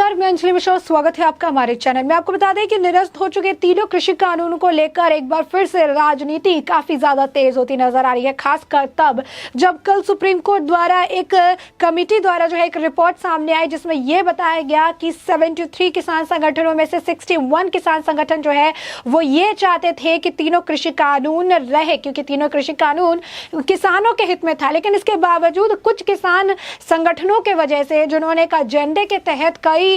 नमस्कार, मैं अंजलि मिश्रा। स्वागत है आपका हमारे चैनल में। आपको बता दें कि निरस्त हो चुके तीनों कृषि कानूनों को लेकर एक बार फिर से राजनीति काफी ज्यादा तेज होती नजर आ रही है, खासकर तब जब कल सुप्रीम कोर्ट द्वारा एक कमेटी द्वारा जो है एक रिपोर्ट सामने आई जिसमें यह बताया गया कि 73 किसान संगठनों में से 61 किसान संगठन जो है वो ये चाहते थे कि तीनों कृषि कानून रहे, क्योंकि तीनों कृषि कानून किसानों के हित में था। लेकिन इसके बावजूद कुछ किसान संगठनों के वजह से जिन्होंने एक एजेंडे के तहत कई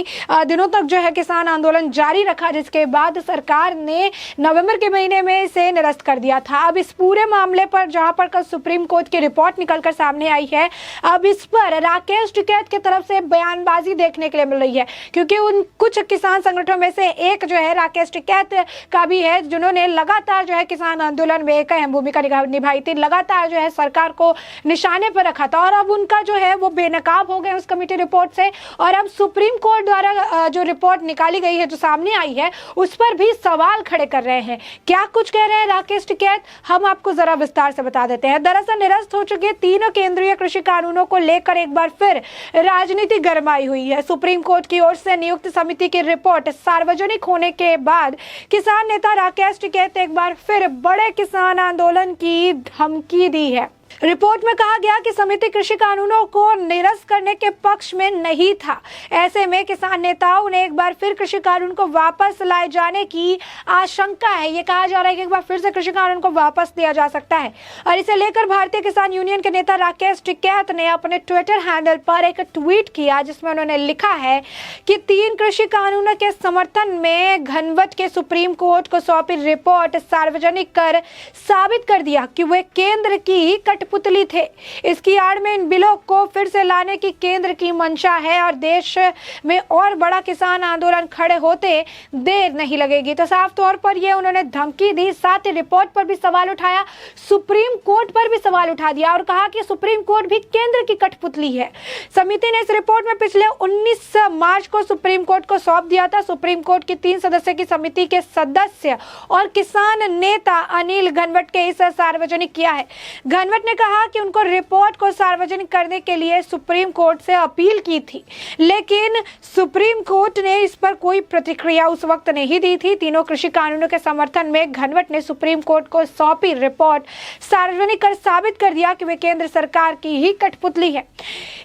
दिनों तक जो है किसान आंदोलन जारी रखा, जिसके बाद सरकार ने नवंबर के महीने में इसे निरस्त कर दिया था। अब इस पूरे मामले पर जहां पर कल सुप्रीम कोर्ट की रिपोर्ट निकलकर सामने आई है, अब इस पर राकेश टिकैत की तरफ से बयानबाजी देखने के लिए मिल रही है, क्योंकि उन कुछ किसान संगठनों में से एक जो है राकेश टिकैत का भी है, जिन्होंने लगातार जो है किसान आंदोलन में एक अहम भूमिका निभाई थी, लगातार जो है सरकार को निशाने पर रखा था। और अब उनका जो है वो बेनकाब हो गए उस कमेटी रिपोर्ट से, और अब सुप्रीम कोर्ट द्वारा जो रिपोर्ट निकाली गई है, जो सामने आई है, उस पर भी सवाल खड़े कर रहे हैं। क्या कुछ कह रहे हैं राकेश टिकैत, हम आपको जरा विस्तार से बता देते हैं। दरअसल निरस्त हो चुके तीनों केंद्रीय कृषि कानूनों को लेकर एक बार फिर राजनीति गरमाई हुई है। सुप्रीम कोर्ट की ओर से नियुक्त समिति की रिपोर्ट सार्वजनिक होने के बाद किसान नेता राकेश टिकैत एक बार फिर बड़े किसान आंदोलन की धमकी दी है। रिपोर्ट में कहा गया कि समिति कृषि कानूनों को निरस्त करने के पक्ष में नहीं था। ऐसे में किसान नेताओं ने एक बार फिर कृषि कानून को वापस लाए जाने की आशंका है। ये कहा जा रहा है कि एक बार फिर से कृषि कानून को वापस दिया जा सकता है, और इसे लेकर भारतीय किसान यूनियन के नेता राकेश टिकैत ने अपने ट्विटर हैंडल पर एक ट्वीट किया, जिसमें उन्होंने लिखा है कि 3 कृषि कानूनों के समर्थन में घनवट के सुप्रीम कोर्ट को सौंपी रिपोर्ट सार्वजनिक कर साबित कर दिया कि वे केंद्र की कठपुतली थे। इसकी आड़ में इन बिलों को फिर से लाने की केंद्र की मंशा है, और देश में और बड़ा किसान आंदोलन खड़े होते देर नहीं लगेगी। तो साफ तौर पर ये उन्होंने धमकी दी, साथ ही रिपोर्ट पर भी सवाल उठाया, सुप्रीम कोर्ट पर भी सवाल उठा दिया और कहा कि सुप्रीम कोर्ट भी केंद्र की कठपुतली है। समिति ने इस रिपोर्ट में पिछले 19 मार्च को सुप्रीम कोर्ट को सौंप दिया था। सुप्रीम कोर्ट की 3 सदस्य की समिति के सदस्य और किसान नेता अनिल घनवट के इसे सार्वजनिक किया है। घनवट ने कहा कि उनको रिपोर्ट को सार्वजनिक करने के लिए सुप्रीम कोर्ट से अपील की थी, लेकिन सुप्रीम कोर्ट ने इस पर कोई प्रतिक्रिया उस वक्त नहीं दी थी। तीनों कृषि कानूनों के समर्थन में घनवट ने सुप्रीम कोर्ट को सौंपी रिपोर्ट सार्वजनिक कर साबित कर दिया कि वे केंद्र सरकार की ही कठपुतली है।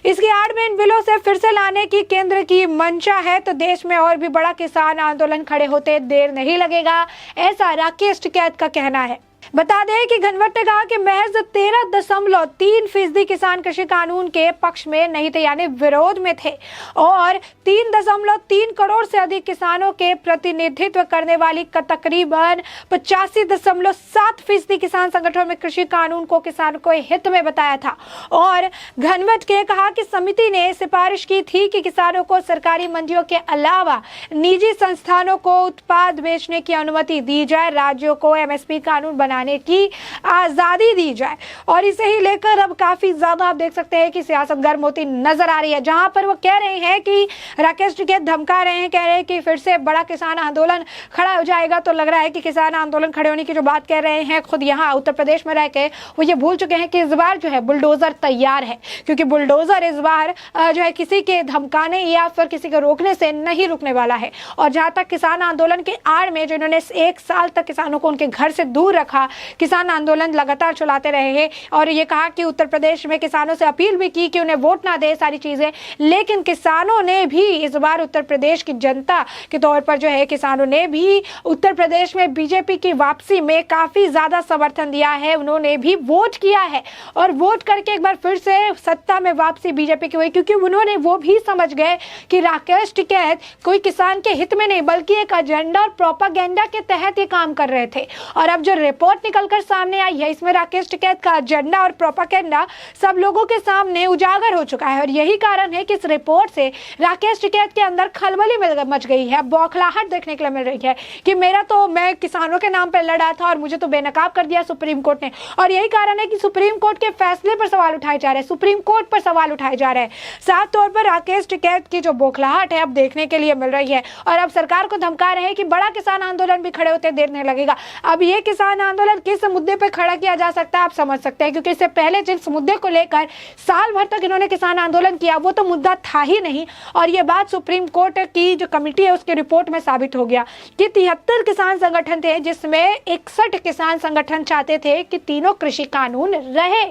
इसकी आड़ में इन बिलों से फिर से लाने की केंद्र की मंशा है, तो देश में और भी बड़ा किसान आंदोलन खड़े होते देर नहीं लगेगा, ऐसा राकेश टिकैत का कहना है। बता दें कि घनवट ने कहा कि महज 13.3% किसान कृषि कानून के पक्ष में नहीं थे, यानी विरोध में थे, और 3.3 करोड़ से अधिक किसानों के प्रतिनिधित्व करने वाली तकरीबन 85.7% किसान संगठनों में कृषि कानून को किसानों के हित में बताया था। और घनवट ने कहा कि समिति ने सिफारिश की थी कि किसानों को सरकारी मंडियों के अलावा निजी संस्थानों को उत्पाद बेचने की अनुमति दी जाए, राज्यों को एमएसपी कानून बनाने की आजादी दी जाए। और इसे ही लेकर अब काफी ज्यादा आप देख सकते हैं कि सियासत गर्म होती नजर आ रही है, जहां पर वो कह रहे हैं कि राकेश टिकैत धमका रहे हैं, कह रहे हैं कि फिर से बड़ा किसान आंदोलन खड़ा हो जाएगा। तो लग रहा है कि किसान आंदोलन खड़े होने की जो बात कह रहे हैं, खुद यहाँ उत्तर प्रदेश में रह के वो ये भूल चुके हैं कि इस बार जो है बुलडोजर तैयार है, क्योंकि बुलडोजर इस बार जो है किसी के धमकाने या फिर किसी के रोकने से नहीं रुकने वाला है। और जहां तक किसान आंदोलन के आड़ में जिन्होंने 1 साल तक किसानों को उनके घर से दूर रखा, किसान आंदोलन लगातार चलाते रहे हैं, और ये कहा कि उत्तर प्रदेश में किसानों से अपील भी की कि उन्हें वोट ना दे, सारी चीजें, लेकिन किसानों ने भी इस बार उत्तर प्रदेश की जनता के तौर पर जो है किसानों ने भी उत्तर प्रदेश में बीजेपी की वापसी में काफी ज्यादा समर्थन दिया है। उन्होंने भी वोट किया है, और वोट करके एक बार फिर से सत्ता में वापसी बीजेपी की हुई, क्योंकि उन्होंने वो भी समझ गए कि राकेश टिकैत कोई किसान के हित में नहीं बल्कि एक एजेंडा और प्रोपागेंडा के तहत ये काम कर रहे थे। और अब जो रिपोर्ट निकलकर सामने आई है, इसमें राकेश टिकैत का एजेंडा और प्रोपागेंडा सब लोगों के सामने उजागर हो चुका है, और यही कारण है कि इस रिपोर्ट से राकेश टिकैत के अंदर खलबली मच गई है, बौखलाहट देखने के लिए मिल रही है कि मैं किसानों के नाम पर लड़ा था और मुझे तो बेनकाब कर दिया सुप्रीम कोर्ट ने। और यही कारण है कि सुप्रीम कोर्ट के फैसले पर सवाल उठाए जा रहे हैं, सुप्रीम कोर्ट पर सवाल उठाए जा रहे हैं। साफ तौर पर राकेश टिकैत की जो बौखलाहट है अब देखने के लिए मिल रही है, और अब सरकार को धमका रहे हैं कि बड़ा किसान आंदोलन भी खड़े होते देर नहीं लगेगा। अब ये किसान आंदोलन आंदोलन किस मुद्दे पर खड़ा किया जा सकता है आप समझ सकते हैं, क्योंकि इससे पहले जिस मुद्दे को लेकर साल भर तक इन्होंने किसान आंदोलन किया वो तो मुद्दा था ही नहीं। और ये बात सुप्रीम कोर्ट की जो कमेटी है उसके रिपोर्ट में साबित हो गया कि 73 किसान संगठन थे, जिसमें 61 किसान संगठन चाहते थे कि तीनों कृषि कानून रहे।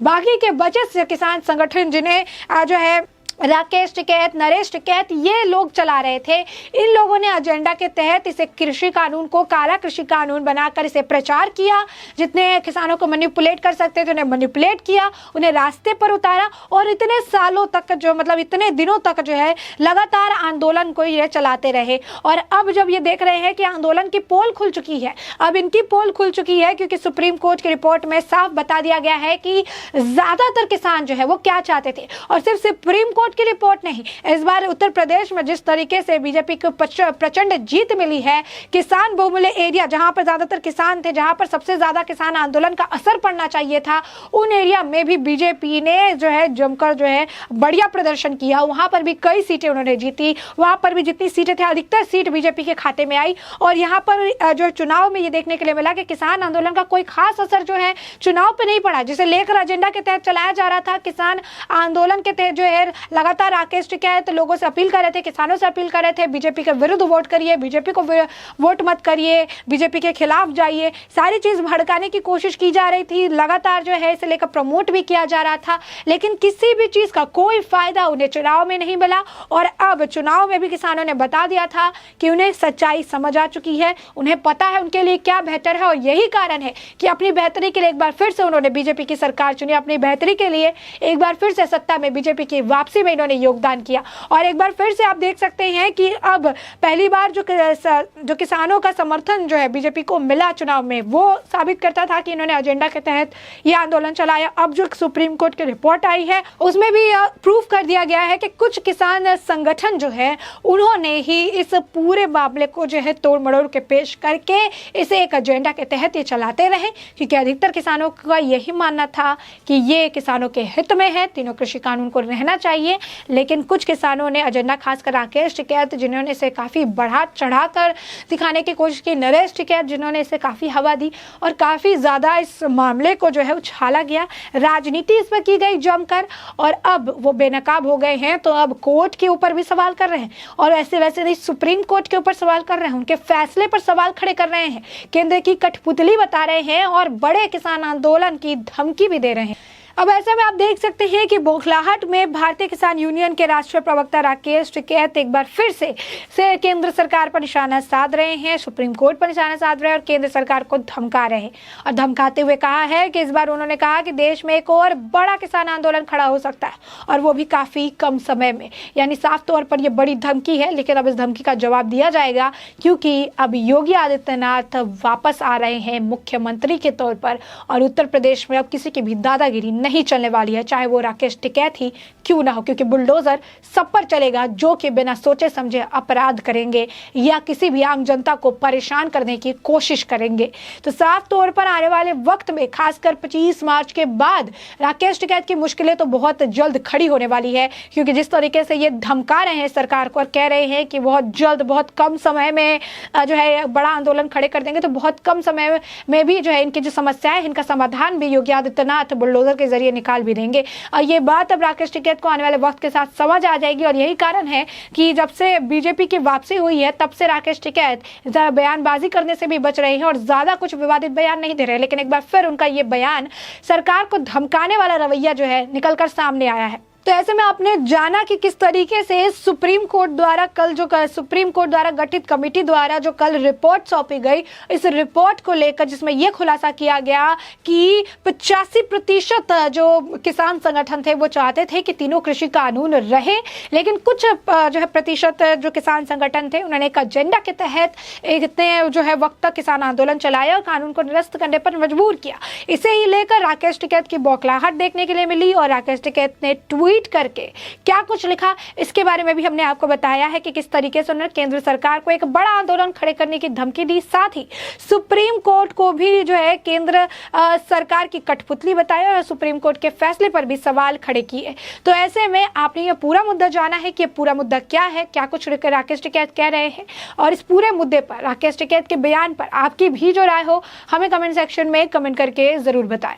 बाकी के बचे किसान संगठन जिन्हें जो है राकेश टिकैत, नरेश टिकैत, ये लोग चला रहे थे, इन लोगों ने एजेंडा के तहत इसे कृषि कानून को काला कृषि कानून बनाकर इसे प्रचार किया। जितने किसानों को मैनिपुलेट कर सकते थे उन्हें मैनिपुलेट किया, उन्हें रास्ते पर उतारा और इतने सालों तक जो मतलब इतने दिनों तक जो है लगातार आंदोलन को ये चलाते रहे। और अब जब ये देख रहे हैं कि आंदोलन की पोल खुल चुकी है, अब इनकी पोल खुल चुकी है, क्योंकि सुप्रीम कोर्ट की रिपोर्ट में साफ बता दिया गया है कि ज्यादातर किसान जो है वो क्या चाहते थे। और सिर्फ सुप्रीम कोर्ट की रिपोर्ट नहीं, इस बार उत्तर प्रदेश में जिस तरीके से बीजेपी को प्रचंड जीत मिली है, किसान बहुमूल्य एरिया जहां पर ज्यादातर किसान थे, जहां पर सबसे ज्यादा किसान आंदोलन का असर पड़ना चाहिए था, उन एरिया में भी बीजेपी ने जो है जमकर जो है बढ़िया प्रदर्शन किया। वहां पर भी कई सीटें उन्होंने जीती, वहां पर भी जितनी सीटें थे अधिकतर सीट बीजेपी के खाते में आई। और यहाँ पर जो चुनाव में ये देखने के लिए मिला कि किसान आंदोलन का कोई खास असर जो है चुनाव पे नहीं पड़ा, जिसे लेकर एजेंडा के तहत चलाया जा रहा था। किसान आंदोलन के तहत जो है लगातार राकेश टिकैत लोगों से अपील कर रहे थे, किसानों से अपील कर रहे थे, बीजेपी के विरुद्ध वोट करिए, बीजेपी को वोट मत करिए, बीजेपी के खिलाफ जाइए, सारी चीज भड़काने की कोशिश की जा रही थी। लगातार जो है इसे लेकर प्रमोट भी किया जा रहा था, लेकिन किसी भी चीज का कोई फायदा उन्हें चुनाव में नहीं मिला। और अब चुनाव में भी किसानों ने बता दिया था कि उन्हें सच्चाई समझ आ चुकी है, उन्हें पता है उनके लिए क्या बेहतर है। और यही कारण है कि अपनी बेहतरी के लिए एक बार फिर से उन्होंने बीजेपी की सरकार चुनी, अपनी बेहतरी के लिए एक बार फिर से सत्ता में बीजेपी की वापसी में इन्होंने योगदान किया। और एक बार फिर से आप देख सकते हैं कि अब पहली बार जो किसानों का समर्थन जो है बीजेपी को मिला चुनाव में, वो साबित करता था कि इन्होंने एजेंडा के तहत ये आंदोलन चलाया। अब जो सुप्रीम कोर्ट की रिपोर्ट आई है उसमें भी प्रूफ कर दिया गया है कि कुछ किसान संगठन जो है उन्होंने ही इस पूरे मामले को जो है तोड़ मड़ोड़ के पेश करके इसे एक एजेंडा के तहत ये चलाते रहे, क्योंकि अधिकतर किसानों का यही मानना था कि ये किसानों के हित में है, तीनों कृषि कानून को रहना चाहिए। लेकिन कुछ किसानों ने एजेंडा, खासकर राकेश टिकैत जिन्होंने इसे काफ़ी बढ़ा चढ़ाकर दिखाने की कोशिश की, नरेश टिकैत जिन्होंने इसे काफ़ी हवा दी और काफ़ी ज़्यादा इस मामले को जो है उछाला गया, राजनीति इस पर की गई जमकर। और अब वो बेनकाब हो गए हैं, तो अब कोर्ट के ऊपर भी सवाल कर रहे हैं, और ऐसे वैसे नहीं सुप्रीम कोर्ट के ऊपर सवाल कर रहे हैं, उनके फैसले पर सवाल खड़े कर रहे हैं, केंद्र की कठपुतली बता रहे हैं और बड़े किसान आंदोलन की धमकी भी दे रहे हैं। अब ऐसे में आप देख सकते हैं कि बौखलाहट में भारतीय किसान यूनियन के राष्ट्रीय प्रवक्ता राकेश टिकैत एक बार फिर से केंद्र सरकार पर निशाना साध रहे हैं, सुप्रीम कोर्ट पर निशाना साध रहे हैं और केंद्र सरकार को धमका रहे हैं। और धमकाते हुए कहा है कि इस बार उन्होंने कहा कि देश में एक और बड़ा किसान आंदोलन खड़ा हो सकता है, और वो भी काफ़ी कम समय में। यानी साफ तौर पर यह बड़ी धमकी है, लेकिन अब इस धमकी का जवाब दिया जाएगा, क्योंकि अब योगी आदित्यनाथ वापस आ रहे हैं मुख्यमंत्री के तौर पर, और उत्तर प्रदेश में अब किसी की भी दादागिरी नहीं चलने वाली है, चाहे वो राकेश टिकैत ही क्यों ना हो, क्योंकि बुलडोजर सब पर चलेगा जो कि बिना सोचे समझे अपराध करेंगे या किसी भी आम जनता को परेशान करने की कोशिश करेंगे। तो साफ तौर पर आने वाले वक्त में, खासकर 25 मार्च के बाद, राकेश टिकैत की मुश्किलें तो बहुत जल्द खड़ी होने वाली है, क्योंकि जिस तरीके से ये धमका रहे हैं सरकार को और कह रहे हैं कि बहुत जल्द, बहुत कम समय में जो है बड़ा आंदोलन खड़े कर देंगे, तो बहुत कम समय में भी जो है इनकी जो समस्या है इनका समाधान भी योगी आदित्यनाथ बुलडोजर के जरिए निकाल भी देंगे। और ये बात अब राकेश टिकैत को आने वाले वक्त के साथ समझ आ जाएगी, और यही कारण है कि जब से बीजेपी की वापसी हुई है तब से राकेश टिकैत बयानबाजी करने से भी बच रहे हैं और ज्यादा कुछ विवादित बयान नहीं दे रहे, लेकिन एक बार फिर उनका ये बयान सरकार को धमकाने वाला रवैया जो है निकलकर सामने आया है। तो ऐसे में आपने जाना कि किस तरीके से सुप्रीम कोर्ट द्वारा सुप्रीम कोर्ट द्वारा गठित कमेटी द्वारा जो कल रिपोर्ट सौंपी गई, इस रिपोर्ट को लेकर जिसमें यह खुलासा किया गया कि 85% जो किसान संगठन थे वो चाहते थे कि तीनों कृषि कानून रहे, लेकिन कुछ जो है प्रतिशत जो किसान संगठन थे उन्होंने एक एजेंडा के तहत इतने जो है वक्त तक किसान आंदोलन चलाया और कानून को निरस्त करने पर मजबूर किया। इसे ही लेकर राकेश टिकैत की बौखलाहट देखने के लिए मिली, और राकेश टिकैत ने ट्वीट ट्वीट करके क्या कुछ लिखा, इसके बारे में भी हमने आपको बताया है कि किस तरीके से उन्होंने केंद्र सरकार को एक बड़ा आंदोलन खड़े करने की धमकी दी, साथ ही सुप्रीम कोर्ट को भी जो है केंद्र सरकार की कठपुतली बताया और सुप्रीम कोर्ट के फैसले पर भी सवाल खड़े किए। तो ऐसे में आपने ये पूरा मुद्दा जाना है कि ये पूरा मुद्दा क्या है, क्या कुछ राकेश टिकैत कह रहे हैं, और इस पूरे मुद्दे पर राकेश टिकैत के बयान पर आपकी भी जो राय हो हमें कमेंट सेक्शन में कमेंट करके जरूर बताएं।